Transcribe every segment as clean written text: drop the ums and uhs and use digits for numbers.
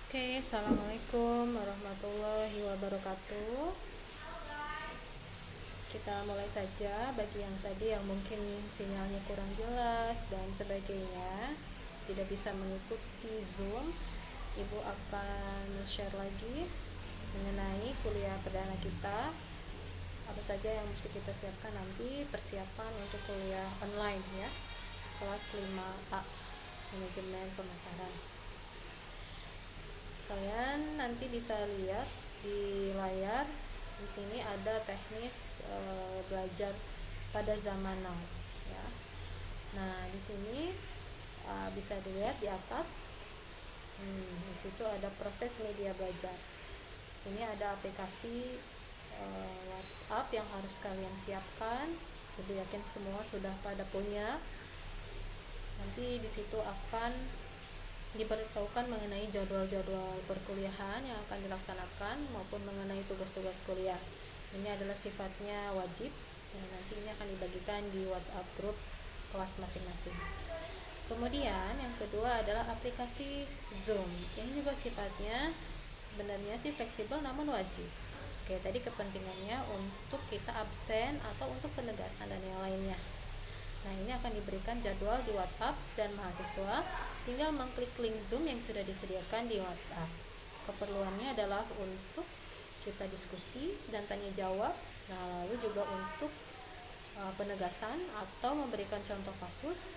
Oke, assalamualaikum warahmatullahi wabarakatuh. Kita mulai saja bagi yang tadi yang mungkin sinyalnya kurang jelas dan sebagainya, tidak bisa mengikuti Zoom. Ibu akan share lagi mengenai kuliah perdana kita. Apa saja yang mesti kita siapkan nanti persiapan untuk kuliah online ya. Kelas 5A, manajemen pemasaran. Kalian nanti bisa lihat di layar. Di sini ada teknis belajar pada zaman now ya. Nah, di sini bisa dilihat di atas. Di situ ada proses media belajar. Di sini ada aplikasi WhatsApp yang harus kalian siapkan. Ibu yakin semua sudah pada punya. Nanti di situ akan diberitahukan mengenai jadwal-jadwal perkuliahan yang akan dilaksanakan maupun mengenai tugas-tugas kuliah. Ini adalah sifatnya wajib dan nantinya akan dibagikan di WhatsApp grup kelas masing-masing. Kemudian yang kedua adalah aplikasi Zoom. Ini juga sifatnya sebenarnya sih fleksibel namun wajib. Oke, tadi kepentingannya untuk kita absen atau untuk penegasan dan yang lainnya. Nah, ini akan diberikan jadwal di WhatsApp dan mahasiswa tinggal mengklik link Zoom yang sudah disediakan di WhatsApp. Keperluannya adalah untuk kita diskusi dan tanya jawab, nah lalu juga untuk penegasan atau memberikan contoh kasus,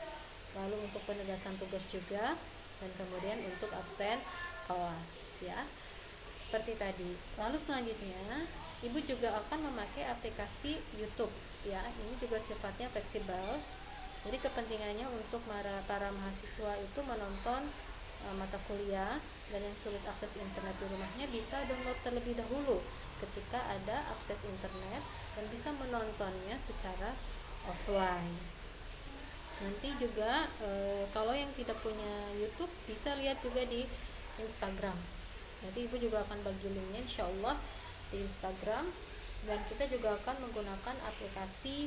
lalu untuk penegasan tugas juga, dan kemudian untuk absen kelas ya. Seperti tadi. Lalu selanjutnya, Ibu juga akan memakai aplikasi YouTube ya. Ini juga sifatnya fleksibel. Jadi kepentingannya untuk para mahasiswa itu menonton mata kuliah dan yang sulit akses internet di rumahnya bisa download terlebih dahulu ketika ada akses internet dan bisa menontonnya secara offline. Nanti juga kalau yang tidak punya YouTube bisa lihat juga di Instagram. Nanti Ibu juga akan bagi linknya insyaallah di Instagram, dan kita juga akan menggunakan aplikasi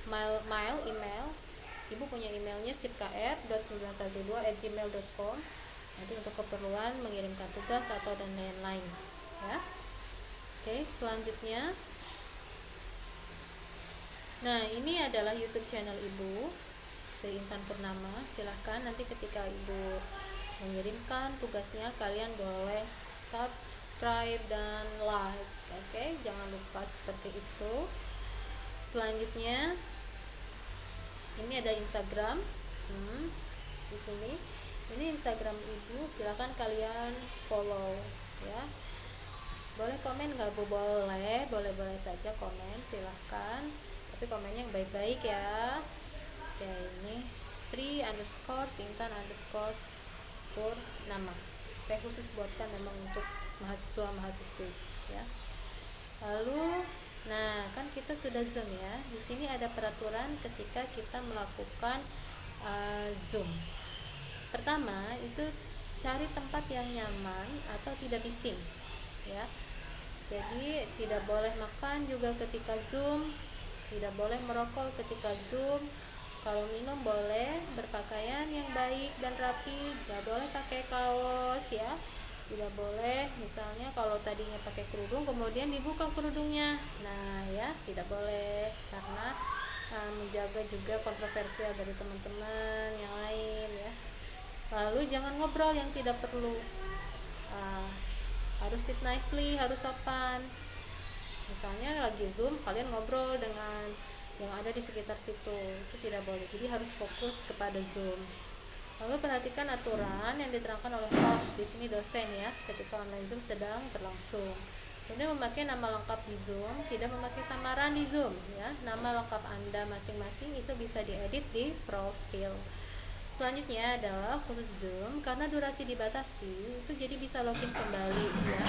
mail email. Ibu punya emailnya sipkr.912@gmail.com nanti untuk keperluan mengirimkan tugas atau dan lain-lain ya. Oke, selanjutnya, nah ini adalah YouTube channel Ibu Sri Intan Purnama. Silahkan nanti ketika Ibu mengirimkan tugasnya kalian boleh subscribe dan like. Oke, jangan lupa seperti itu. Selanjutnya ini ada Instagram. Di sini ini Instagram Ibu, silakan kalian follow ya. Boleh komen nggak Bu? Boleh saja komen, silahkan, tapi komennya yang baik-baik ya. Oke, ini Sri_Intan_ Purnama. Saya khusus buatkan memang untuk mahasiswa-mahasiswi ya. Lalu, nah kan kita sudah Zoom ya. Di sini ada peraturan ketika kita melakukan Zoom. Pertama, itu cari tempat yang nyaman atau tidak bising ya. Jadi tidak boleh makan juga ketika Zoom, tidak boleh merokok ketika Zoom. Kalau minum boleh berpakaian yang baik dan rapi, tidak boleh pakai kaos ya. Tidak boleh misalnya kalau tadinya pakai kerudung kemudian dibuka kerudungnya. Nah ya, tidak boleh karena menjaga juga kontroversial dari teman-teman yang lain ya. Lalu jangan ngobrol yang tidak perlu. Harus sit nicely, harus sopan. Misalnya lagi Zoom kalian ngobrol dengan yang ada di sekitar situ, itu tidak boleh. Jadi harus fokus kepada Zoom. Lalu perhatikan aturan yang diterangkan oleh host, di sini dosen ya, ketika online Zoom sedang berlangsung. Kemudian memakai nama lengkap di Zoom, tidak memakai samaran di Zoom ya. Nama lengkap Anda masing-masing itu bisa diedit di profil. Selanjutnya adalah khusus Zoom, karena durasi dibatasi, itu jadi bisa login kembali ya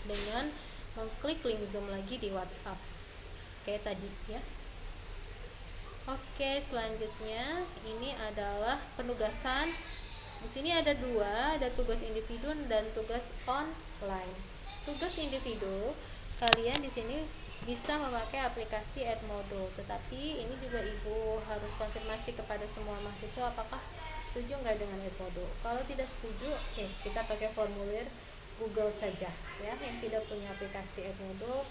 dengan mengklik link Zoom lagi di WhatsApp kayak tadi ya. Oke, selanjutnya ini adalah penugasan. Di sini ada dua, ada tugas individu dan tugas online. Tugas individu, kalian di sini bisa memakai aplikasi Edmodo, tetapi ini juga Ibu harus konfirmasi kepada semua mahasiswa apakah setuju nggak dengan Edmodo? Kalau tidak setuju, kita pakai formulir Google saja ya. Yang tidak punya aplikasi Edmodo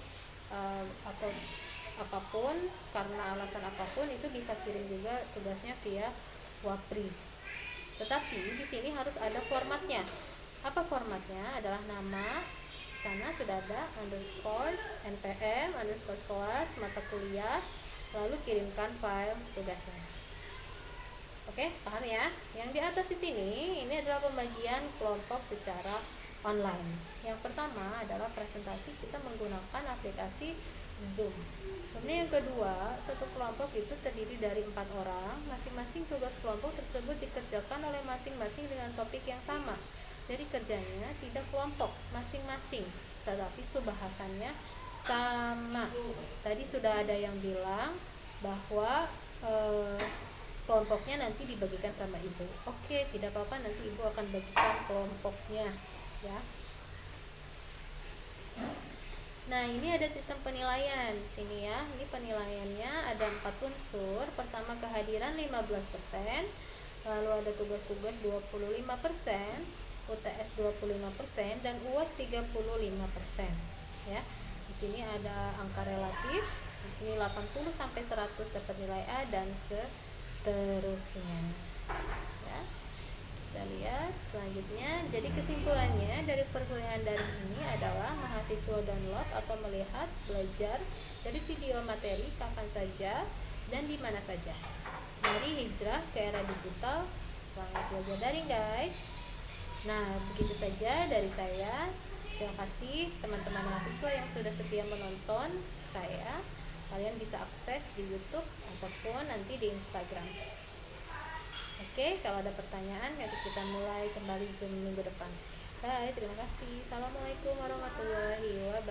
atau apapun, karena alasan apapun, itu bisa kirim juga tugasnya via Wapri. Tetapi di sini harus ada formatnya. Apa formatnya? Adalah nama, sana sudah ada underscore npm underscore kelas mata kuliah, lalu kirimkan file tugasnya. Oke, paham ya? Yang di atas di sini ini adalah pembagian kelompok secara online. Yang pertama adalah presentasi, kita menggunakan aplikasi Zoom. Kemudian yang kedua, satu kelompok itu terdiri dari 4 orang. Masing-masing tugas kelompok tersebut dikerjakan oleh masing-masing dengan topik yang sama. Jadi kerjanya tidak kelompok masing-masing, tetapi subbahasannya sama. Tadi sudah ada yang bilang bahwa kelompoknya nanti dibagikan sama ibu. Oke, tidak apa-apa, nanti ibu akan bagikan kelompoknya ya. Nah, ini ada sistem penilaian di sini ya. Ini penilaiannya ada 4 unsur. Pertama, kehadiran 15%, lalu ada tugas-tugas 25%, UTS 25%, dan UAS 35% ya. Di sini ada angka relatif. Di sini 80 sampai 100 dapat nilai A dan seterusnya. Ya. Kita lihat selanjutnya. Jadi kesimpulannya dari perkuliahan daring ini adalah mahasiswa download atau melihat, belajar dari video materi kapan saja dan di mana saja. Mari hijrah ke era digital. Semangat belajar daring, guys. Nah, begitu saja dari saya. Terima kasih teman-teman mahasiswa yang sudah setia menonton saya. Kalian bisa akses di YouTube ataupun nanti di Instagram. Oke, kalau ada pertanyaan, nanti kita mulai kembali Zoom minggu depan. Bye, terima kasih. Assalamualaikum warahmatullahi wabarakatuh.